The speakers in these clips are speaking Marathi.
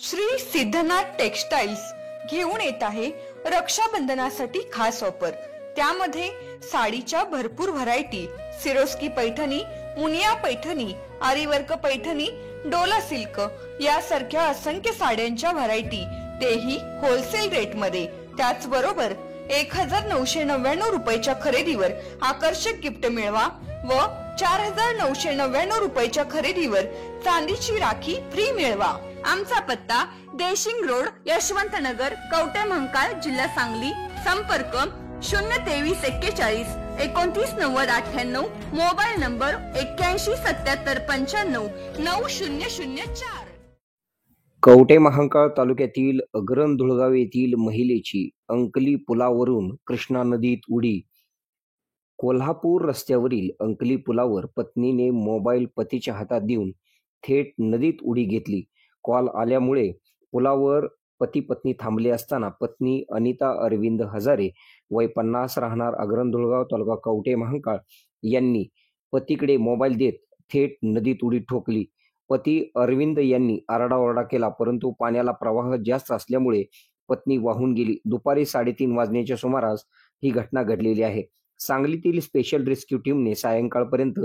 श्री सिद्धनाथ टेक्सटाइल्स घेऊन येत आहे रक्षाबंधनासाठी खास ऑफर। त्यामध्ये साडीच्या भरपूर variety, Swarovski Paithani, Muniya Paithani, aari work Paithani, Dola silk यासारख्या असंख्य साड्यांच्या व्हरायटी, तेही होलसेल रेट मध्ये। त्याचबरोबर 1999 रुपयाच्या खरेदीवर आकर्षक गिफ्ट मिळवा व 4999 रुपयाच्या खरेदीवर चांदीची राखी फ्री मिळवा। आमचा पत्ता देशिंग रोड, यशवंतनगर, कवठे महांकाळ, जिल्हा सांगली। संपर्क 02341 299098, मोबाईल नंबर 817795 9004। कवठे महांकाळ तालुक्यातील अग्रंधुळगाव येथील महिलेची अंकली पुलावरून कृष्णा नदीत उडी। कोल्हापूर रस्त्यावरील अंकली पुलावर पत्नीने मोबाईल पतीच्या हातात देऊन थेट नदीत उडी घेतली। कॉल आल्यामुळे पुलावर पती पत्नी थांबले असताना पत्नी अनिता अरविंद हजारे वय 50 राहणार अग्रंधुळगाव तालुका कवठे महांकाळ यांनी पतीकडे मोबाईल देत थेट नदीत उडी ठोकली। पती अरविंद यांनी आरडाओरडा केला, परंतु पाण्याला प्रवाह जास्त असल्यामुळे पत्नी वाहून गेली। दुपारी 3:30 वाजण्याच्या सुमारास ही घटना घडलेली आहे। सांगलीतील स्पेशल रेस्क्यू टीमने सायंकाळपर्यंत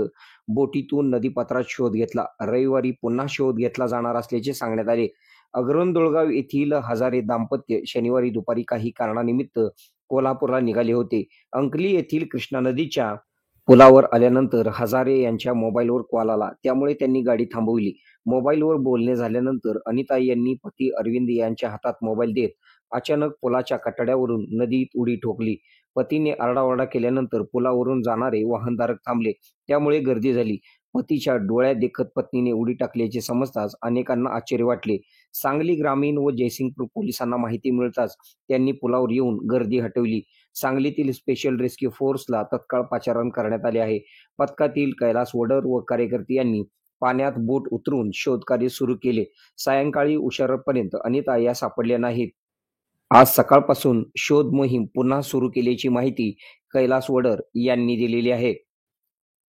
बोटीतून नदीपात्रात शोध घेतला। रविवारी पुन्हा शोध घेतला जाणार असल्याचे सांगण्यात आले। अग्रंधुळगाव येथील हजारे दाम्पत्य शनिवारी दुपारी काही कारणानिमित्त कोल्हापूरला निघाले होते। अंकली येथील कृष्णा नदीच्या पुलावर आल्यानंतर हजारे यांच्या मोबाईलवर कॉल आला, त्यामुळे त्यांनी गाडी थांबवली। मोबाईलवर बोलणे झाल्यानंतर अनिता यांनी पती अरविंद यांच्या हातात मोबाईल देत अचानक पुलाच्या कठड्यावरून नदीत उडी ठोकली। पतीने आरडाओरडा केल्यानंतर पुलावरून जाणारे वाहनधारक थांबले, त्यामुळे गर्दी झाली। पतीच्या डोळ्यात देखत पत्नीने उडी टाकल्याचे समजताच अनेकांना आश्चर्य वाटले। सांगली ग्रामीण व जयसिंगपूर पोलिसांना माहिती मिळताच त्यांनी पुलावर येऊन गर्दी हटवली। सांगलीतील स्पेशल रेस्क्यू फोर्सला तत्काळ पाचारण करण्यात आले आहे। पथकातील कैलास वडर व कार्यकर्ते यांनी पाण्यात बोट उतरून शोधकार्य सुरू केले। सायंकाळी उशिरापर्यंत अनिता या सापडल्या नाहीत। आज सकाळपासून शोध मोहीम पुन्हा सुरू केल्याची माहिती कैलास वडर यांनी दिलेली आहे।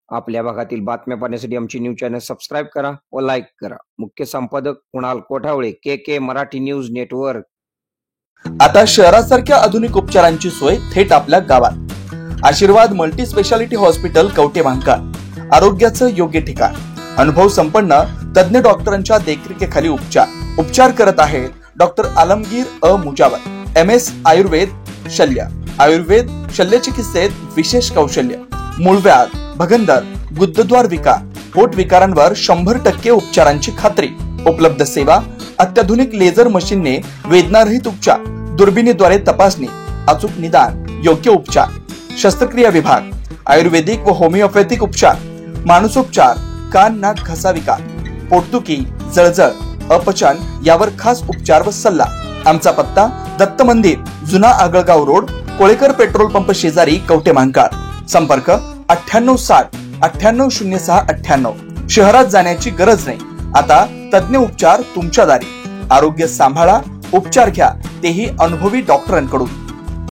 आपल्या भागातील बातम्या पाहण्यासाठी आमची न्यूज चॅनल सबस्क्राईब करा व लाईक करा। मुख्य संपादक कुणाल कोठावळे, के मराठी न्यूज नेटवर्क। आता शहरासारख्या आधुनिक उपचारांची सोय थेट आपल्या गावात। आशीर्वाद multi speciality hospital Kavathe Mahankal, आरोग्याचं योग्य ठिकाण। अनुभव संपन्न तज्ञ डॉक्टरांच्या देखरेखीखाली उपचार करत आहे डॉक्टर आलमगीर मुजावर, MS आयुर्वेद शल्य। आयुर्वेद शल्य चिकित्सेत विशेष कौशल्य। मूळव्याध, भगंदर, गुदद्वार विकार, पोट विकारांवर 100% उपचारांची खात्री। उपलब्ध सेवा अत्याधुनिक लेझर मशीनने वेदनारहित उपचार, दुर्बिणीद्वारे तपासणी, अचूक निदान, योग्य उपचार। शस्त्रक्रिया विभाग, आयुर्वेदिक व होमिओपॅथिक उपचार, मानसोपचार, कान नाक घसा विकार, पोटदुखी, जळजळ, अपचन यावर खास उपचार व सल्ला। आमचा पत्ता दत्त मंदिर, जुना Agalgaon road, Kolekar petrol pump शेजारी, कवठे महांकाळ। संपर्क 9860 980698। शहरात जाण्याची गरज नाही, आता तज्ञ उपचार तुमच्या दारी। आरोग्य सांभाळा, उपचार घ्या, तेही अनुभवी डॉक्टरांकडून।